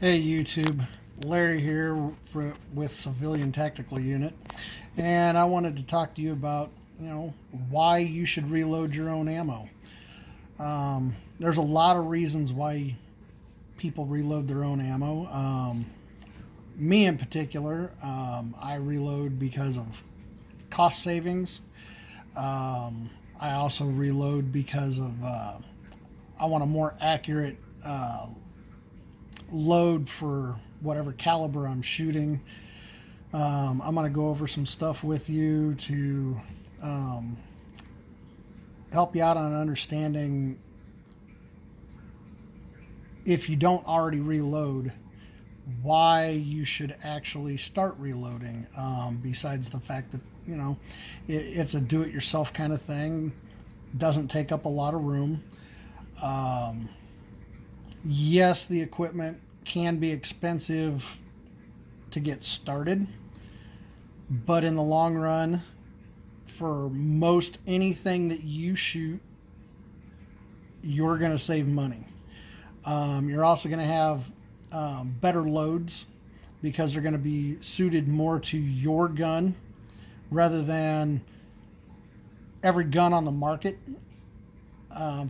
Hey YouTube, Larry here with Civilian Tactical Unit, and I wanted to talk to you about why you should reload your own ammo. There's a lot of reasons why people reload their own ammo. Me in particular, I reload because of cost savings. I also reload because of I want a more accurate load for whatever caliber I'm shooting. I'm going to go over some stuff with you to help you out on understanding, if you don't already reload, why you should actually start reloading. Besides the fact that it's a do-it-yourself kind of thing, doesn't take up a lot of room. Yes, the equipment can be expensive to get started, but in the long run, for most anything that you shoot, you're going to save money. You're also going to have better loads because they're going to be suited more to your gun rather than every gun on the market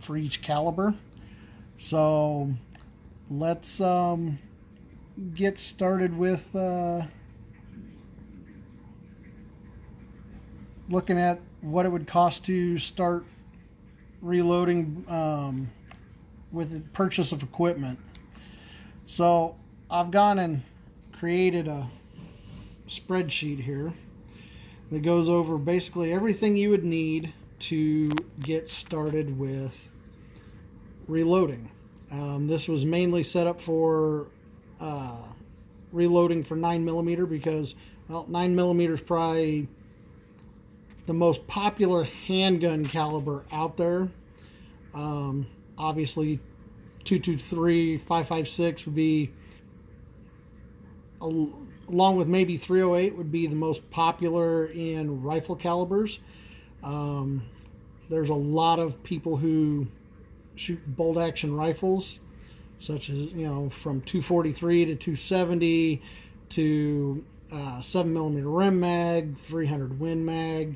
for each caliber. So let's get started with looking at what it would cost to start reloading with the purchase of equipment. So I've gone and created a spreadsheet here that goes over basically everything you would need to get started with reloading. This was mainly set up for reloading for 9mm because, well, 9mm is probably the most popular handgun caliber out there. Obviously 223, 556 would be, along with maybe 308, would be the most popular in rifle calibers. There's a lot of people who shoot bolt action rifles, such as from 243 to 270 to 7mm rim mag, 300 Win mag,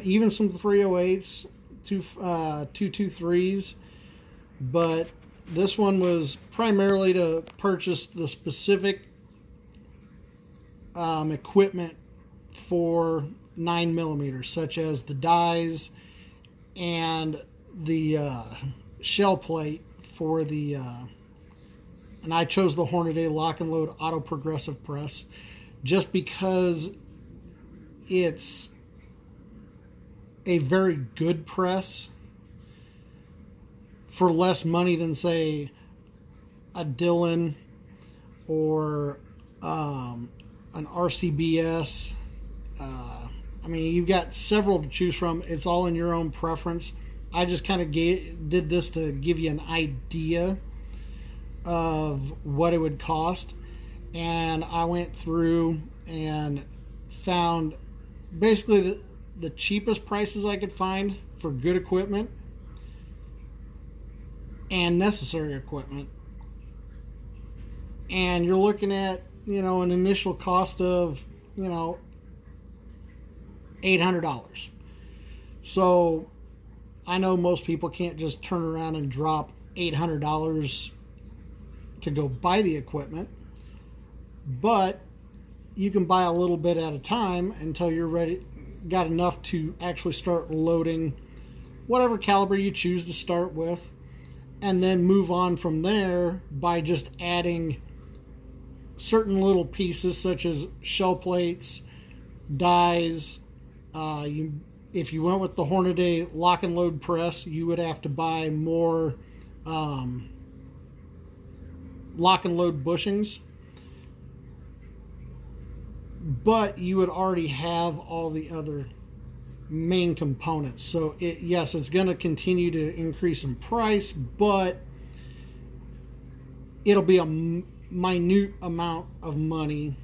even some 308s, 223s. But this one was primarily to purchase the specific equipment for 9mm, such as the dies and the shell plate for the and I chose the Hornady Lock and Load Auto Progressive Press just because it's a very good press for less money than, say, a Dillon or an RCBS. I mean, you've got several to choose from. It's all in your own preference. I just kind of did this to give you an idea of what it would cost. And I went through and found basically the cheapest prices I could find for good equipment and necessary equipment. And you're looking at, an initial cost of, $800. So I know most people can't just turn around and drop $800 to go buy the equipment, but you can buy a little bit at a time until you're ready, got enough to actually start loading whatever caliber you choose to start with, and then move on from there by just adding certain little pieces such as shell plates, dies. If you went with the Hornady Lock and Load Press, you would have to buy more lock and load bushings, but you would already have all the other main components. So yes, it's going to continue to increase in price, but it'll be a minute amount of money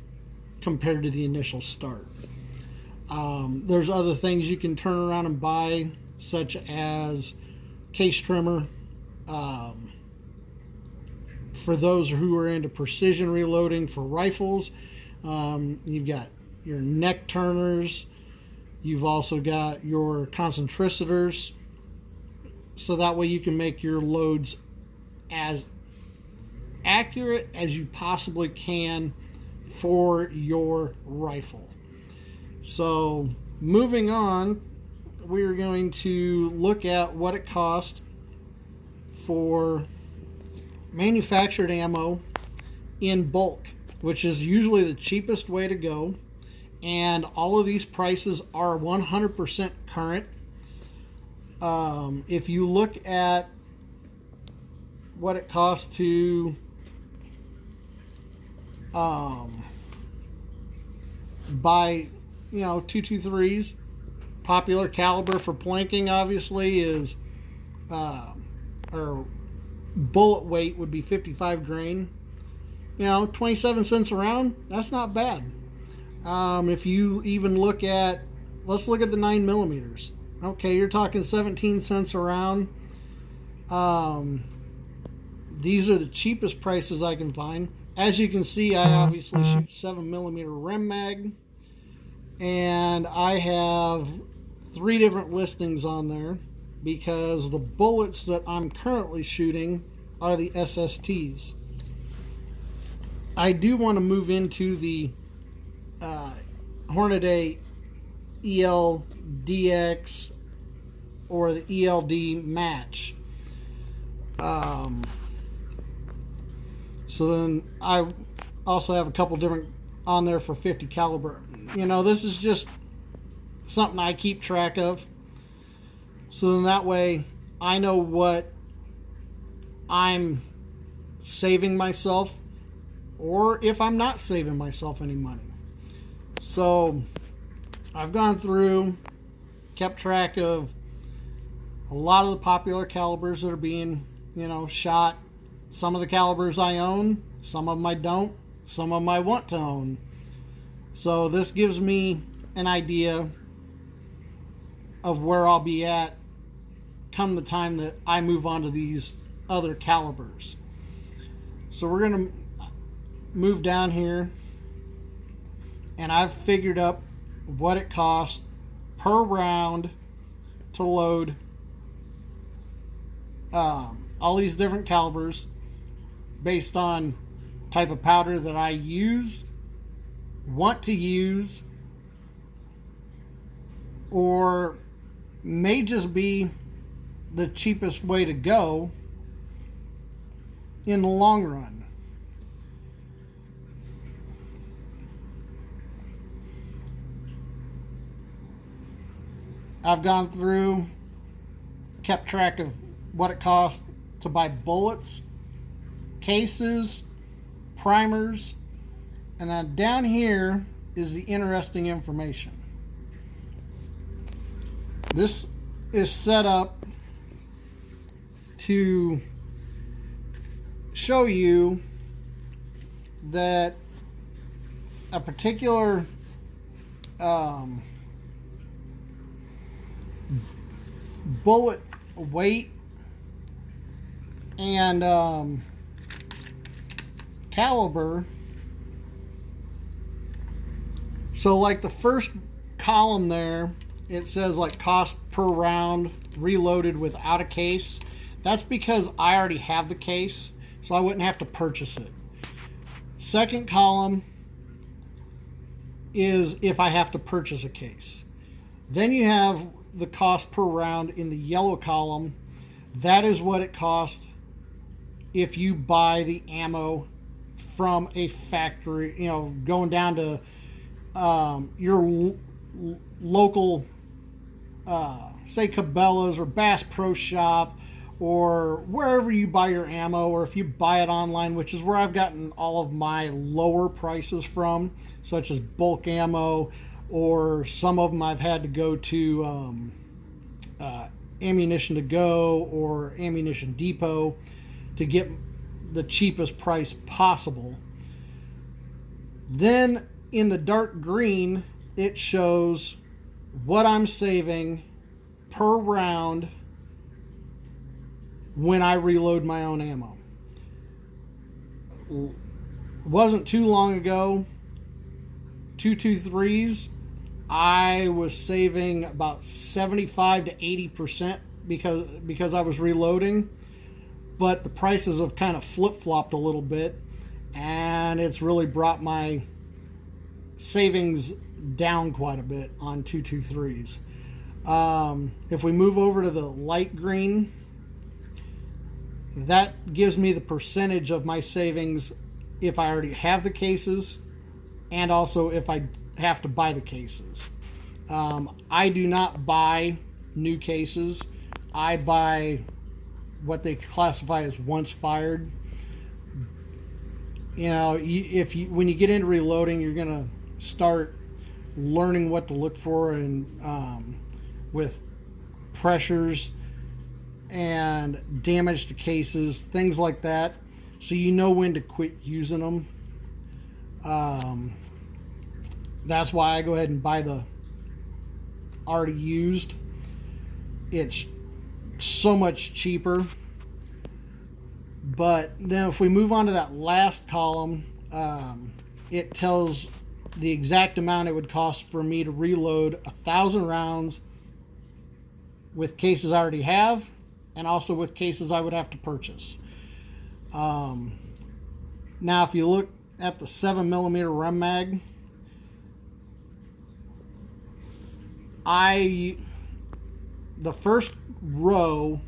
compared to the initial start. There's other things you can turn around and buy, such as case trimmer, for those who are into precision reloading for rifles. You've got your neck turners. You've also got your concentricitors. So that way you can make your loads as accurate as you possibly can for your rifle. So moving on, we're going to look at what it costs for manufactured ammo in bulk, which is usually the cheapest way to go. And all of these prices are 100% current. If you look at what it costs to buy, 223s, popular caliber for planking obviously is, or bullet weight would be 55 grain. 27 cents a round, that's not bad. If you even look at, let's look at the 9 millimeters. Okay, you're talking 17 cents a round. These are the cheapest prices I can find. As you can see, I obviously shoot 7 millimeter Rem Mag, and I have 3 different listings on there because the bullets that I'm currently shooting are the SSTs. I do want to move into the Hornady ELDX or the ELD match. So then I also have a couple different on there for 50 caliber. This is just something I keep track of. So then that way I know what I'm saving myself, or if I'm not saving myself any money. So I've gone through, kept track of a lot of the popular calibers that are being, shot. Some of the calibers I own, some of them I don't, some of them I want to own. So this gives me an idea of where I'll be at come the time that I move on to these other calibers. So we're going to move down here, and I've figured up what it costs per round to load all these different calibers based on type of powder that I use, want to use, or may just be the cheapest way to go in the long run. I've gone through, kept track of what it costs to buy bullets, cases, primers, and then down here is the interesting information. This is set up to show you that a particular bullet weight and caliber. So like the first column there, it says like cost per round reloaded without a case. That's because I already have the case, so I wouldn't have to purchase it. Second column is if I have to purchase a case. Then you have the cost per round in the yellow column. That is what it costs if you buy the ammo from a factory, going down to your local, say Cabela's or Bass Pro Shop, or wherever you buy your ammo, or if you buy it online, which is where I've gotten all of my lower prices from, such as bulk ammo, or some of them I've had to go to Ammunition to Go or Ammunition Depot to get the cheapest price possible. Then in the dark green, it shows what I'm saving per round when I reload my own ammo. wasn't too long ago, 223s, I was saving about 75 to 80% because I was reloading, but the prices have kind of flip-flopped a little bit, and it's really brought my savings down quite a bit on 223s. If we move over to the light green, that gives me the percentage of my savings if I already have the cases, and also if I have to buy the cases. I do not buy new cases. I buy what they classify as once fired. You know, when you get into reloading, you're gonna start learning what to look for, and with pressures and damage to cases, things like that, so you know when to quit using them. That's why I go ahead and buy the already used. It's so much cheaper. But then if we move on to that last column, it tells the exact amount it would cost for me to reload 1,000 rounds with cases I already have, and also with cases I would have to purchase. Now if you look at the 7mm Rem Mag, the first row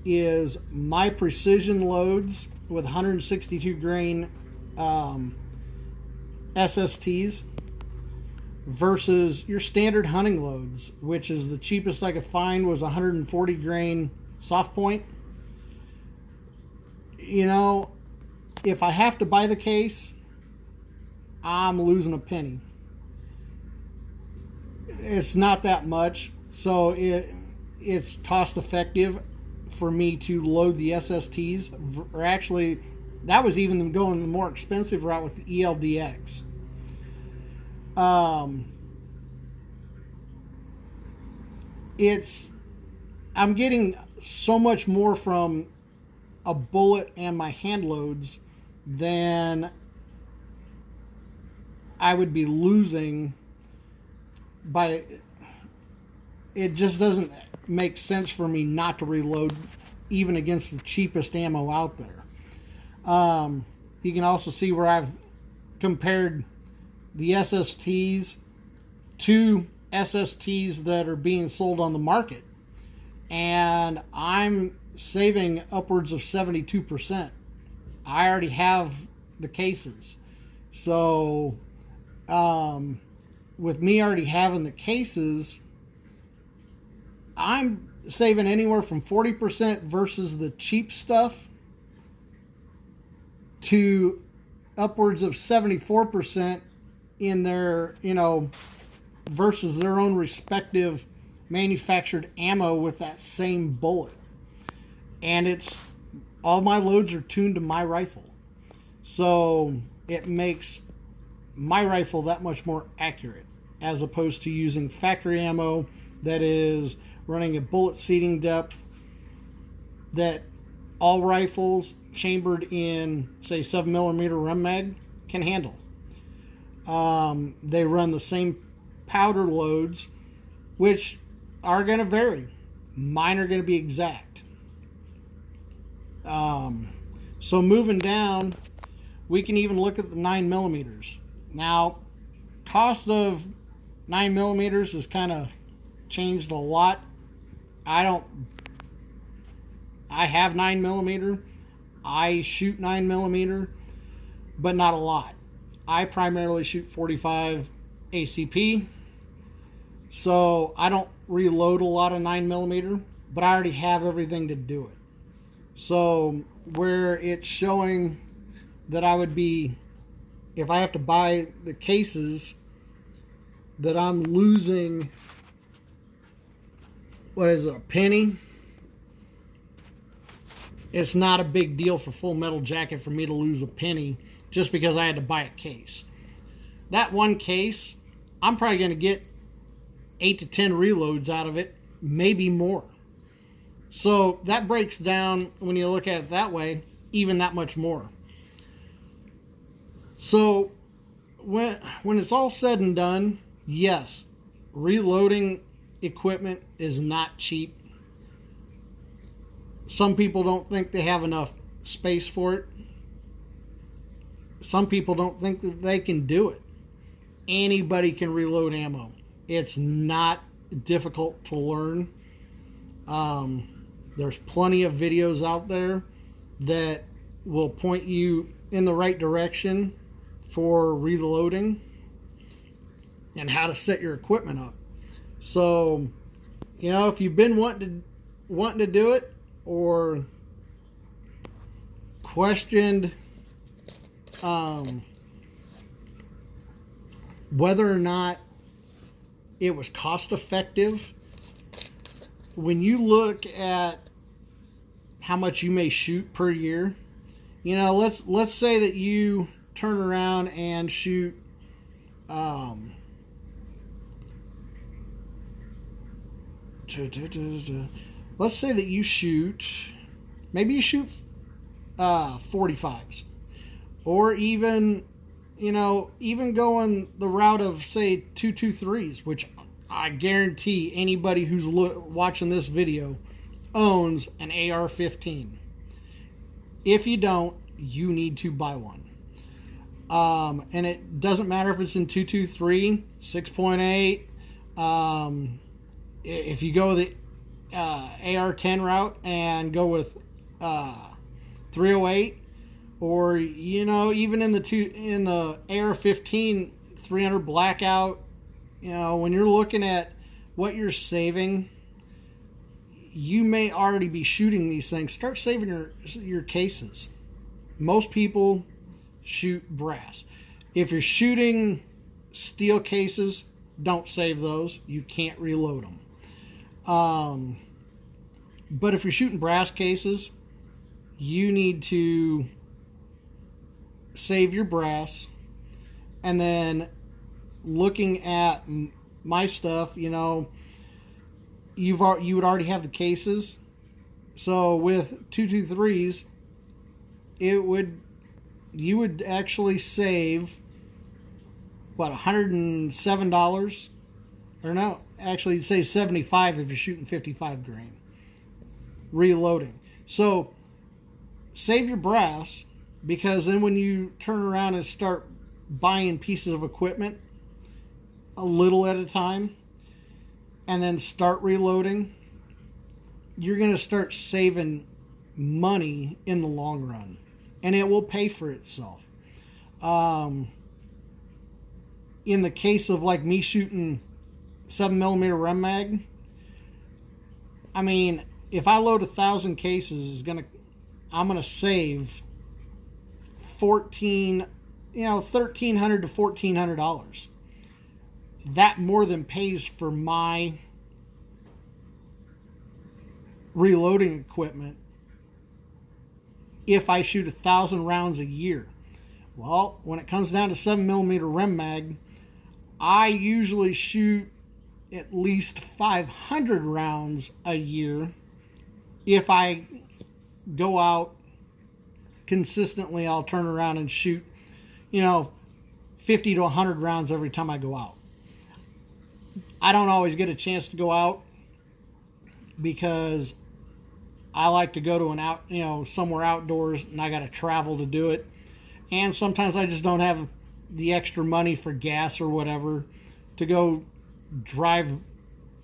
is my precision loads with 162 grain SSTs versus your standard hunting loads, which is the cheapest I could find was 140 grain soft point. You know, if I have to buy the case, I'm losing a penny. It's not that much, so it's cost effective for me to load the SSTs. Or actually, that was even going the more expensive route with the ELDX. I'm getting so much more from a bullet and my hand loads than I would be losing by. It just doesn't make sense for me not to reload even against the cheapest ammo out there. You can also see where I've compared the SSTs to SSTs that are being sold on the market, and I'm saving upwards of 72%. I already have the cases, so with me already having the cases, I'm saving anywhere from 40% versus the cheap stuff to upwards of 74% in their, versus their own respective manufactured ammo with that same bullet. And all my loads are tuned to my rifle, so it makes my rifle that much more accurate, as opposed to using factory ammo that is running a bullet seating depth that all rifles chambered in, say, 7mm Rem Mag can handle. They run the same powder loads, which are going to vary. Mine are going to be exact. So moving down, we can even look at the 9mm. Now, cost of 9mm has kind of changed a lot. I have 9mm. I shoot 9mm, but not a lot. I primarily shoot 45 ACP, so I don't reload a lot of 9mm, but I already have everything to do it. So where it's showing that I would be, if I have to buy the cases, that I'm losing, what is it, a penny? It's not a big deal for Full Metal Jacket for me to lose a penny just because I had to buy a case. That one case, I'm probably going to get 8 to 10 reloads out of it, maybe more. So that breaks down, when you look at it that way, even that much more. So when it's all said and done, yes, reloading equipment is not cheap. Some people don't think they have enough space for it. Some people don't think that they can do it. Anybody can reload ammo. It's not difficult to learn. There's plenty of videos out there that will point you in the right direction for reloading and how to set your equipment up. So, if you've been wanting to do it or questioned whether or not it was cost effective, when you look at how much you may shoot per year, let's say that you turn around and shoot let's say that you shoot 45s, or even going the route of, say, 223s, which I guarantee anybody who's watching this video owns an AR-15. If you don't, you need to buy one. And it doesn't matter if it's in 223, 6.8. If you go the AR-10 route and go with 308, or even in the AR-15 300 blackout, when you're looking at what you're saving, you may already be shooting these things. Start saving your cases. Most people shoot brass. If you're shooting steel cases, don't save those. You can't reload them. But if you're shooting brass cases, you need to save your brass. And then looking at my stuff, you would already have the cases. So with 223s, you would actually save $107, or no, actually you'd save $75 if you're shooting 55 grain reloading. So save your brass, because then when you turn around and start buying pieces of equipment a little at a time and then start reloading, you're going to start saving money in the long run, and it will pay for itself. In the case of like me shooting 7mm Rem Mag, I mean, if I load 1,000 cases, I'm gonna save $1,300 to $1,400. That more than pays for my reloading equipment if I shoot 1,000 rounds a year. Well, when it comes down to 7mm Rem Mag, I usually shoot at least 500 rounds a year. If I go out consistently, I'll turn around and shoot, 50 to 100 rounds every time I go out. I don't always get a chance to go out because I like to go to somewhere outdoors, and I got to travel to do it. And sometimes I just don't have the extra money for gas or whatever to go drive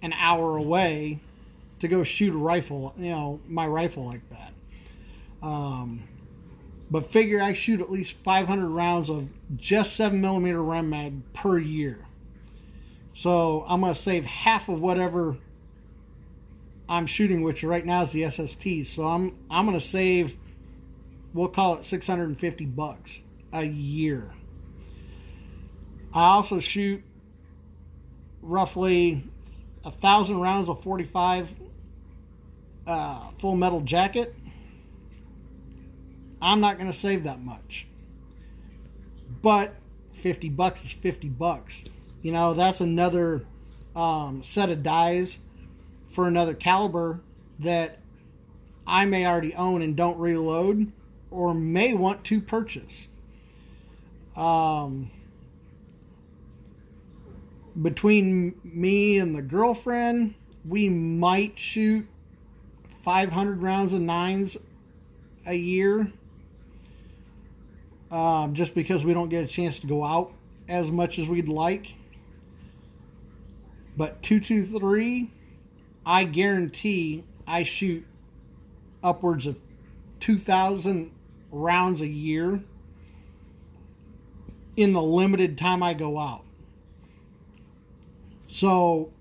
an hour away to go shoot a rifle, my rifle like that. But figure I shoot at least 500 rounds of just 7mm Rem Mag per year. So I'm going to save half of whatever I'm shooting, which right now is the SSTs. So I'm going to save, we'll call it $650 a year. I also shoot roughly 1,000 rounds of 45 full metal jacket. I'm not going to save that much, but $50 is $50. That's another set of dies for another caliber that I may already own and don't reload, or may want to purchase. Between me and the girlfriend, we might shoot 500 rounds of 9s a year, just because we don't get a chance to go out as much as we'd like. But 223, I guarantee I shoot upwards of 2,000 rounds a year in the limited time I go out. So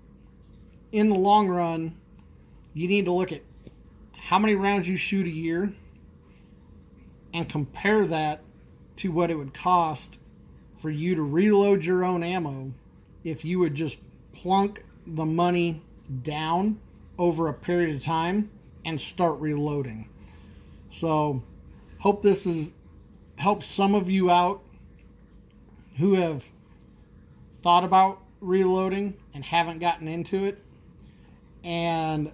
in the long run, you need to look at how many rounds you shoot a year and compare that to what it would cost for you to reload your own ammo if you would just plunk the money down over a period of time and start reloading. So hope this has helped some of you out who have thought about reloading and haven't gotten into it. And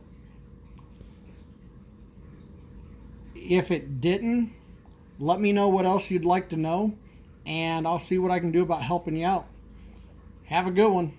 if it didn't, let me know what else you'd like to know, and I'll see what I can do about helping you out. Have a good one.